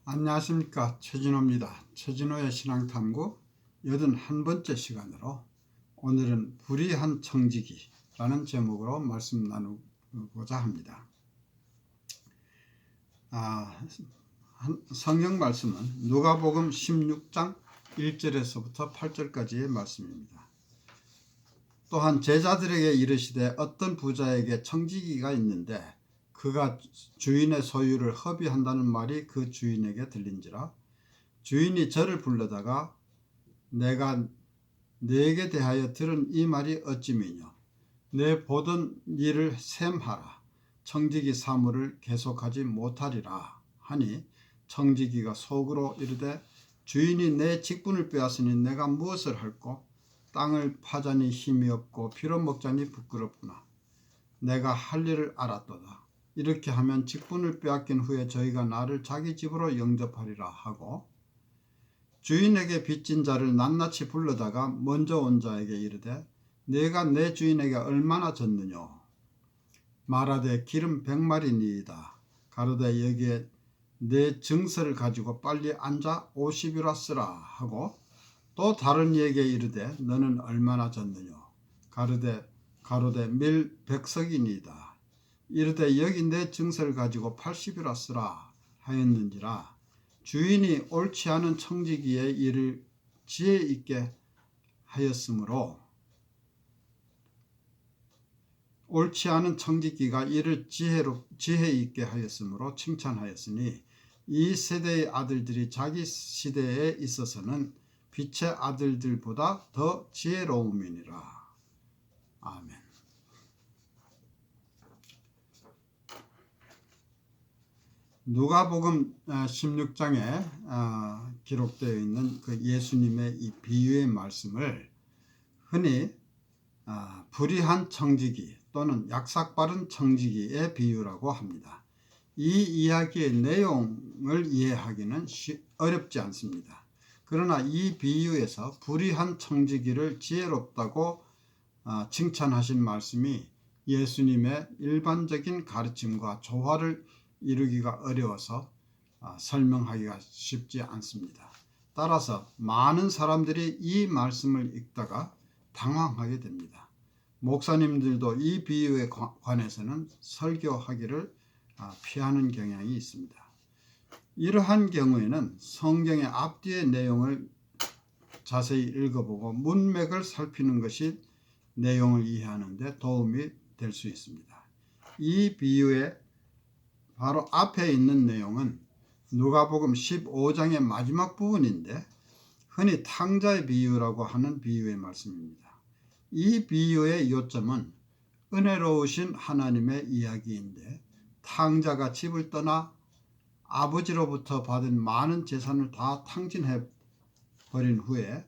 안녕하십니까, 최진호입니다. 최진호의 신앙탐구 81번째 시간으로 오늘은 불의한 청지기라는 제목으로 말씀 나누고자 합니다. 성경 말씀은 누가복음 16장 1절에서부터 8절까지의 말씀입니다. 또한 제자들에게 이르시되 어떤 부자에게 청지기가 있는데 그가 주인의 소유를 허비한다는 말이 그 주인에게 들린지라. 주인이 저를 불러다가 내가 네게 대하여 들은 이 말이 어찌미뇨. 내 보던 일을 셈하라. 청지기 사물을 계속하지 못하리라 하니 청지기가 속으로 이르되 주인이 내 직분을 빼앗으니 내가 무엇을 할꼬. 땅을 파자니 힘이 없고 피로 먹자니 부끄럽구나. 내가 할 일을 알았도다. 이렇게 하면 직분을 빼앗긴 후에 저희가 나를 자기 집으로 영접하리라 하고 주인에게 빚진 자를 낱낱이 불러다가 먼저 온 자에게 이르되 내가 내 주인에게 얼마나 졌느뇨. 말하되 기름 100마리니이다. 가로되 여기에 내 증서를 가지고 빨리 앉아 50이라 쓰라 하고 또 다른 이에게 이르되 너는 얼마나 졌느뇨. 가로되 밀 100석이니이다. 이르되 여기 내 증서를 가지고 80이라 쓰라 하였는지라. 주인이 옳지 않은 청지기의 일을 지혜 있게 하였으므로 옳지 않은 청지기가 이를 지혜 있게 하였으므로 칭찬하였으니 이 세대의 아들들이 자기 시대에 있어서는 빛의 아들들보다 더 지혜로움이니라. 아멘. 누가복음 16장에 기록되어 있는 그 예수님의 이 비유의 말씀을 흔히 불의한 청지기 또는 약삭빠른 청지기의 비유라고 합니다. 이 이야기의 내용을 이해하기는 어렵지 않습니다. 그러나 이 비유에서 불의한 청지기를 지혜롭다고 칭찬하신 말씀이 예수님의 일반적인 가르침과 조화를 이루기가 어려워서 설명하기가 쉽지 않습니다. 따라서 많은 사람들이 이 말씀을 읽다가 당황하게 됩니다. 목사님들도 이 비유에 관해서는 설교하기를 피하는 경향이 있습니다. 이러한 경우에는 성경의 앞뒤의 내용을 자세히 읽어보고 문맥을 살피는 것이 내용을 이해하는 데 도움이 될 수 있습니다. 이 비유의 바로 앞에 있는 내용은 누가복음 15장의 마지막 부분인데 흔히 탕자의 비유라고 하는 비유의 말씀입니다. 이 비유의 요점은 은혜로우신 하나님의 이야기인데 탕자가 집을 떠나 아버지로부터 받은 많은 재산을 다 탕진해 버린 후에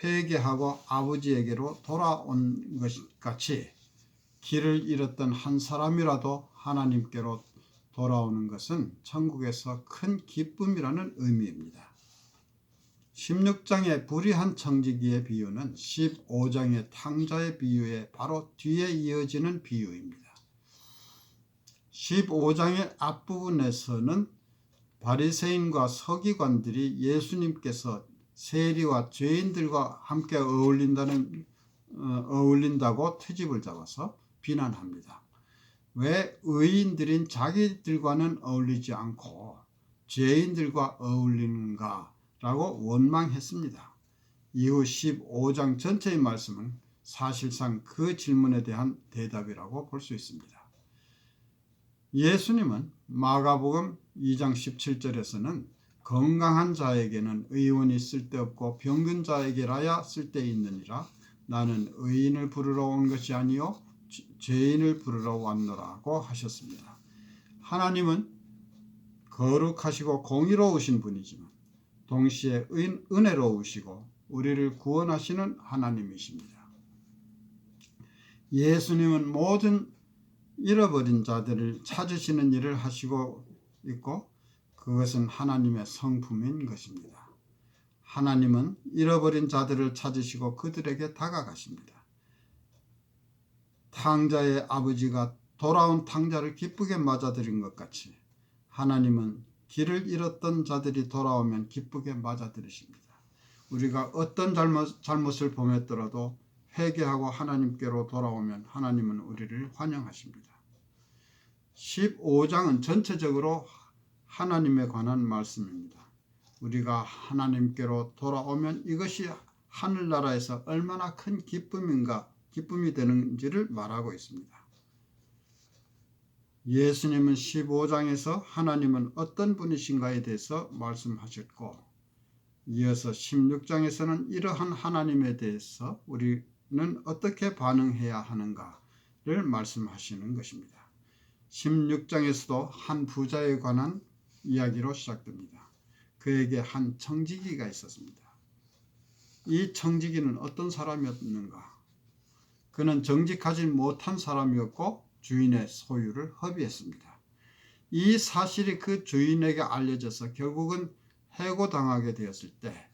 회개하고 아버지에게로 돌아온 것 같이 길을 잃었던 한 사람이라도 하나님께로 돌아오는 것은 천국에서 큰 기쁨이라는 의미입니다. 16장의 불의한 청지기의 비유는 15장의 탕자의 비유의 바로 뒤에 이어지는 비유입니다. 15장의 앞부분에서는 바리새인과 서기관들이 예수님께서 세리와 죄인들과 함께 어울린다고 트집을 잡아서 비난합니다. 왜 의인들인 자기들과는 어울리지 않고 죄인들과 어울리는가 라고 원망했습니다. 이후 15장 전체의 말씀은 사실상 그 질문에 대한 대답이라고 볼 수 있습니다. 예수님은 마가복음 2장 17절에서는 건강한 자에게는 의원이 쓸데없고 병든 자에게라야 쓸데있느니라. 나는 의인을 부르러 온 것이 아니요 죄인을 부르러 왔노라고 하셨습니다. 하나님은 거룩하시고 공의로우신 분이지만 동시에 은혜로우시고 우리를 구원하시는 하나님이십니다. 예수님은 모든 잃어버린 자들을 찾으시는 일을 하시고 있고 그것은 하나님의 성품인 것입니다. 하나님은 잃어버린 자들을 찾으시고 그들에게 다가가십니다. 탕자의 아버지가 돌아온 탕자를 기쁘게 맞아들인 것 같이 하나님은 길을 잃었던 자들이 돌아오면 기쁘게 맞아들이십니다. 우리가 어떤 잘못을 범했더라도 회개하고 하나님께로 돌아오면 하나님은 우리를 환영하십니다. 15장은 전체적으로 하나님에 관한 말씀입니다. 우리가 하나님께로 돌아오면 이것이 하늘나라에서 얼마나 큰 기쁨이 되는지를 말하고 있습니다. 예수님은 15장에서 하나님은 어떤 분이신가에 대해서 말씀하셨고, 이어서 16장에서는 이러한 하나님에 대해서 우리는 어떻게 반응해야 하는가를 말씀하시는 것입니다. 16장에서도 한 부자에 관한 이야기로 시작됩니다. 그에게 한 청지기가 있었습니다. 이 청지기는 어떤 사람이었는가? 그는 정직하지 못한 사람이었고 주인의 소유를 허비했습니다. 이 사실이 그 주인에게 알려져서 결국은 해고당하게 되었을 때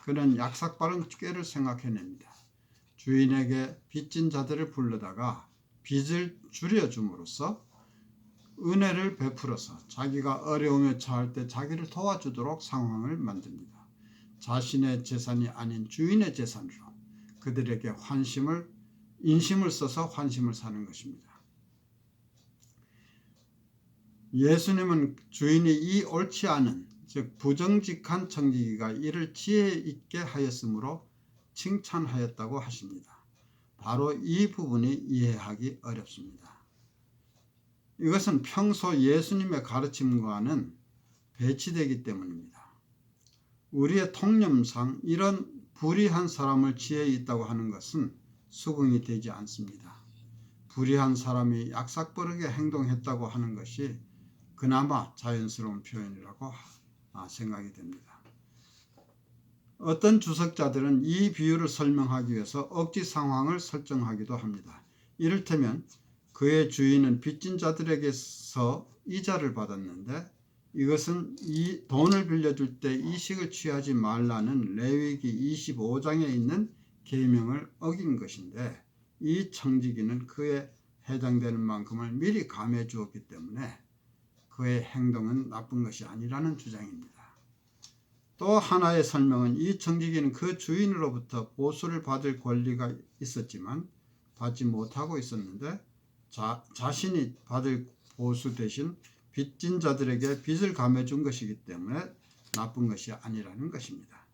그는 약삭빠른 꾀를 생각해냅니다. 주인에게 빚진 자들을 불러다가 빚을 줄여줌으로써 은혜를 베풀어서 자기가 어려움에 처할 때 자기를 도와주도록 상황을 만듭니다. 자신의 재산이 아닌 주인의 재산으로 그들에게 인심을 써서 환심을 사는 것입니다. 예수님은 주인이 이 옳지 않은, 즉 부정직한 청지기가 이를 지혜 있게 하였으므로 칭찬하였다고 하십니다. 바로 이 부분이 이해하기 어렵습니다. 이것은 평소 예수님의 가르침과는 배치되기 때문입니다. 우리의 통념상 이런 불의한 사람을 지혜 있다고 하는 것은 수긍이 되지 않습니다. 불의한 사람이 약삭빠르게 행동했다고 하는 것이 그나마 자연스러운 표현이라고 생각이 됩니다. 어떤 주석자들은 이 비유를 설명하기 위해서 억지 상황을 설정하기도 합니다. 이를테면 그의 주인은 빚진 자들에게서 이자를 받았는데 이것은 이 돈을 빌려줄 때 이식을 취하지 말라는 레위기 25장에 있는 계명을 어긴 것인데, 이 청지기는 그에 해당되는 만큼을 미리 감해 주었기 때문에 그의 행동은 나쁜 것이 아니라는 주장입니다. 또 하나의 설명은 이 청지기는 그 주인으로부터 보수를 받을 권리가 있었지만 받지 못하고 있었는데 자신이 받을 보수 대신 빚진 자들에게 빚을 감해준 것이기 때문에 나쁜 것이 아니라는 것입니다.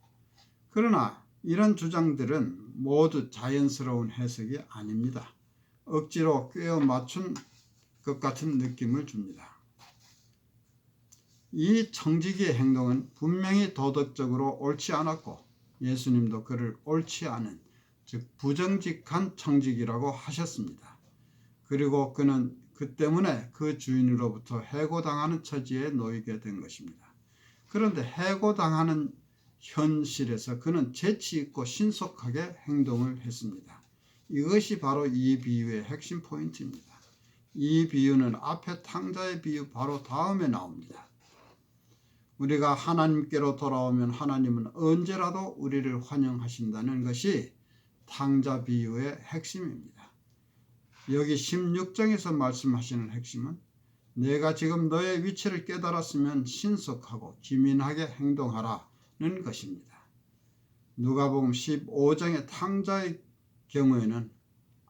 그러나 이런 주장들은 모두 자연스러운 해석이 아닙니다. 억지로 꿰어 맞춘 것 같은 느낌을 줍니다. 이 청지기의 행동은 분명히 도덕적으로 옳지 않았고 예수님도 그를 옳지 않은, 즉 부정직한 청지기라고 하셨습니다. 그리고 그는 그 때문에 그 주인으로부터 해고당하는 처지에 놓이게 된 것입니다. 그런데 해고당하는 현실에서 그는 재치 있고 신속하게 행동을 했습니다. 이것이 바로 이 비유의 핵심 포인트입니다. 이 비유는 앞에 탕자의 비유 바로 다음에 나옵니다. 우리가 하나님께로 돌아오면 하나님은 언제라도 우리를 환영하신다는 것이 탕자 비유의 핵심입니다. 여기 16장에서 말씀하시는 핵심은 내가 지금 너의 위치를 깨달았으면 신속하고 기민하게 행동하라는 것입니다. 누가복음 15장의 탕자의 경우에는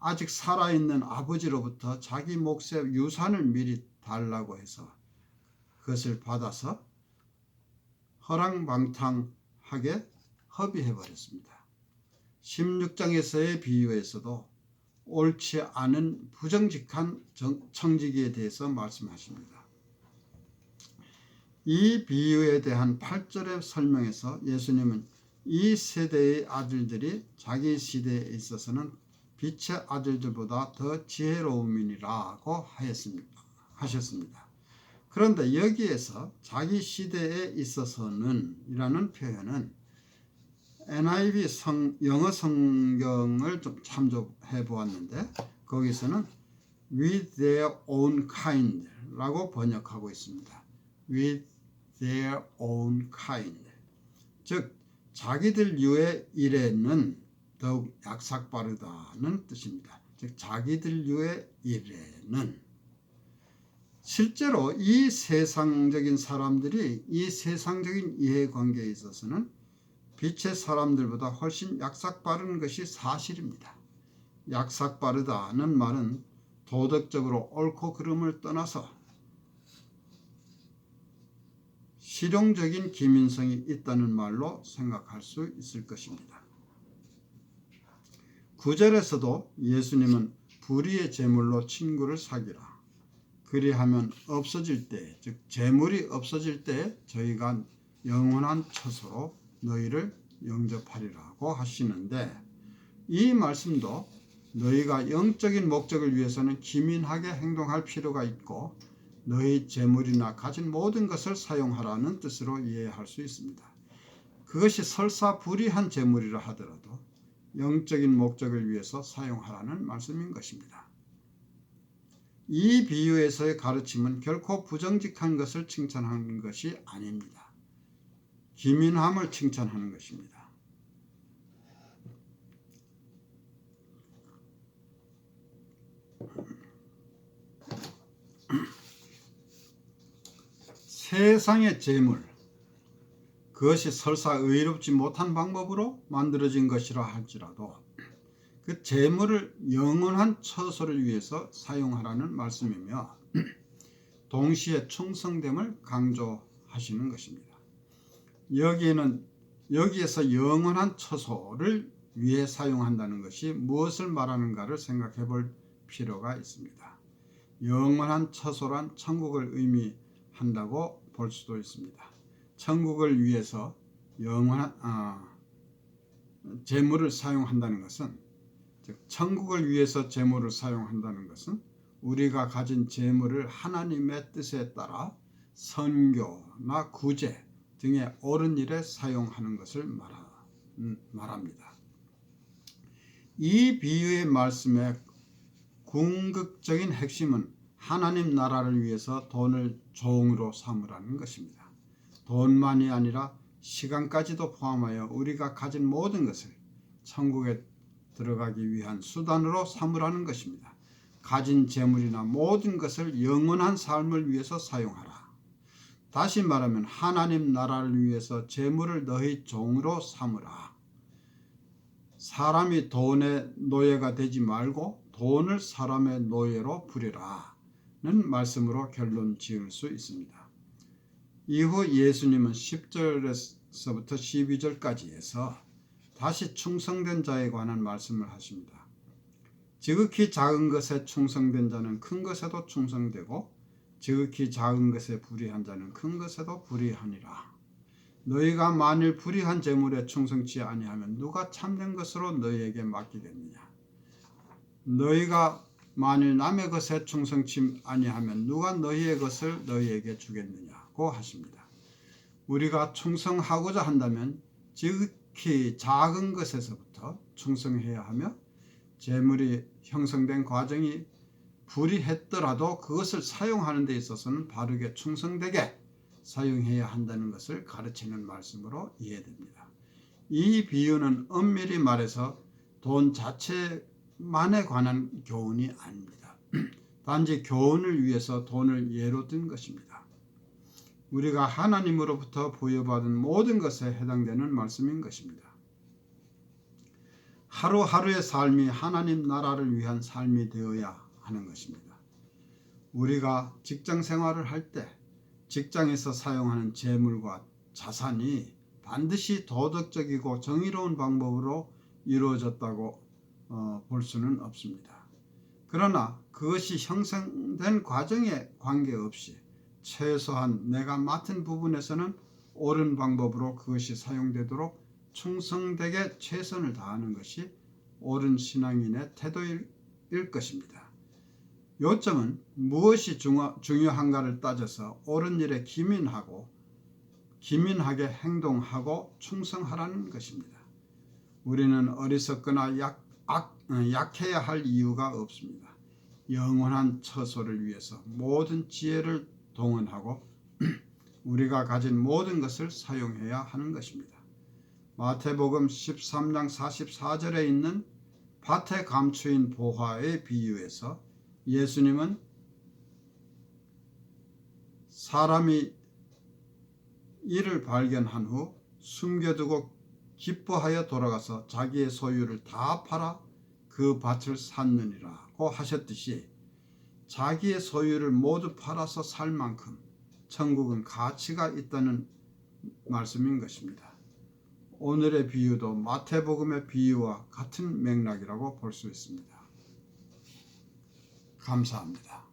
아직 살아있는 아버지로부터 자기 몫의 유산을 미리 달라고 해서 그것을 받아서 허랑방탕하게 허비해버렸습니다. 16장에서의 비유에서도 옳지 않은 부정직한 청지기에 대해서 말씀하십니다. 이 비유에 대한 8절의 설명에서 예수님은 이 세대의 아들들이 자기 시대에 있어서는 빛의 아들들보다 더 지혜로움이라고 하셨습니다. 그런데 여기에서 자기 시대에 있어서는 이라는 표현은 NIV 영어 성경을 좀 참조해 보았는데 거기서는 with their own kind 라고 번역하고 있습니다. with their own kind, 즉 자기들 유의 일에는 더욱 약삭빠르다는 뜻입니다. 즉 자기들 유의 일에는 실제로 이 세상적인 사람들이 이 세상적인 이해관계에 있어서는 빛의 사람들보다 훨씬 약삭빠른 것이 사실입니다. 약삭빠르다는 말은 도덕적으로 옳고 그름을 떠나서 실용적인 기민성이 있다는 말로 생각할 수 있을 것입니다. 9절에서도 예수님은 불의의 재물로 친구를 사귀라. 그리하면 없어질 때, 즉 재물이 없어질 때 저희가 영원한 처소로 너희를 영접하리라고 하시는데, 이 말씀도 너희가 영적인 목적을 위해서는 기민하게 행동할 필요가 있고 너희 재물이나 가진 모든 것을 사용하라는 뜻으로 이해할 수 있습니다. 그것이 설사 불의한 재물이라 하더라도 영적인 목적을 위해서 사용하라는 말씀인 것입니다. 이 비유에서의 가르침은 결코 부정직한 것을 칭찬하는 것이 아닙니다. 기민함을 칭찬하는 것입니다. 세상의 재물, 그것이 설사 의롭지 못한 방법으로 만들어진 것이라 할지라도 그 재물을 영원한 처소를 위해서 사용하라는 말씀이며 동시에 충성됨을 강조하시는 것입니다. 여기에서 영원한 처소를 위해 사용한다는 것이 무엇을 말하는가를 생각해 볼 필요가 있습니다. 영원한 처소란 천국을 의미한다고 볼 수도 있습니다. 천국을 위해서 영원한 재물을 사용한다는 것은, 즉 천국을 위해서 재물을 사용한다는 것은 우리가 가진 재물을 하나님의 뜻에 따라 선교나 구제 등의 옳은 일에 사용하는 것을 말합니다. 이 비유의 말씀의 궁극적인 핵심은 하나님 나라를 위해서 돈을 종으로 삼으라는 것입니다. 돈만이 아니라 시간까지도 포함하여 우리가 가진 모든 것을 천국에 들어가기 위한 수단으로 삼으라는 것입니다. 가진 재물이나 모든 것을 영원한 삶을 위해서 사용하라. 다시 말하면 하나님 나라를 위해서 재물을 너희 종으로 삼으라. 사람이 돈의 노예가 되지 말고 돈을 사람의 노예로 부리라 는 말씀으로 결론 지을 수 있습니다. 이후 예수님은 10절에서부터 12절까지 해서 다시 충성된 자에 관한 말씀을 하십니다. 지극히 작은 것에 충성된 자는 큰 것에도 충성되고 지극히 작은 것에 불의한 자는 큰 것에도 불의하니라. 너희가 만일 불의한 재물에 충성치 아니하면 누가 참된 것으로 너희에게 맡기겠느냐. 너희가 만일 남의 것에 충성치 아니하면 누가 너희의 것을 너희에게 주겠느냐고 하십니다. 우리가 충성하고자 한다면 지극히 작은 것에서부터 충성해야 하며 재물이 형성된 과정이 불이했더라도 그것을 사용하는 데 있어서는 바르게 충성되게 사용해야 한다는 것을 가르치는 말씀으로 이해됩니다. 이 비유는 엄밀히 말해서 돈 자체만에 관한 교훈이 아닙니다. 단지 교훈을 위해서 돈을 예로 든 것입니다. 우리가 하나님으로부터 부여받은 모든 것에 해당되는 말씀인 것입니다. 하루하루의 삶이 하나님 나라를 위한 삶이 되어야 하는 것입니다. 우리가 직장 생활을 할 때 직장에서 사용하는 재물과 자산이 반드시 도덕적이고 정의로운 방법으로 이루어졌다고 볼 수는 없습니다. 그러나 그것이 형성된 과정에 관계없이 최소한 내가 맡은 부분에서는 옳은 방법으로 그것이 사용되도록 충성되게 최선을 다하는 것이 옳은 신앙인의 태도일 것입니다. 요점은 무엇이 중요한가를 따져서 옳은 일에 기민하게 행동하고 충성하라는 것입니다. 우리는 어리석거나 약해야 할 이유가 없습니다. 영원한 처소를 위해서 모든 지혜를 동원하고 우리가 가진 모든 것을 사용해야 하는 것입니다. 마태복음 13장 44절에 있는 밭에 감추인 보화의 비유에서 예수님은 사람이 이를 발견한 후 숨겨두고 기뻐하여 돌아가서 자기의 소유를 다 팔아 그 밭을 샀느니라고 하셨듯이 자기의 소유를 모두 팔아서 살 만큼 천국은 가치가 있다는 말씀인 것입니다. 오늘의 비유도 마태복음의 비유와 같은 맥락이라고 볼 수 있습니다. 감사합니다.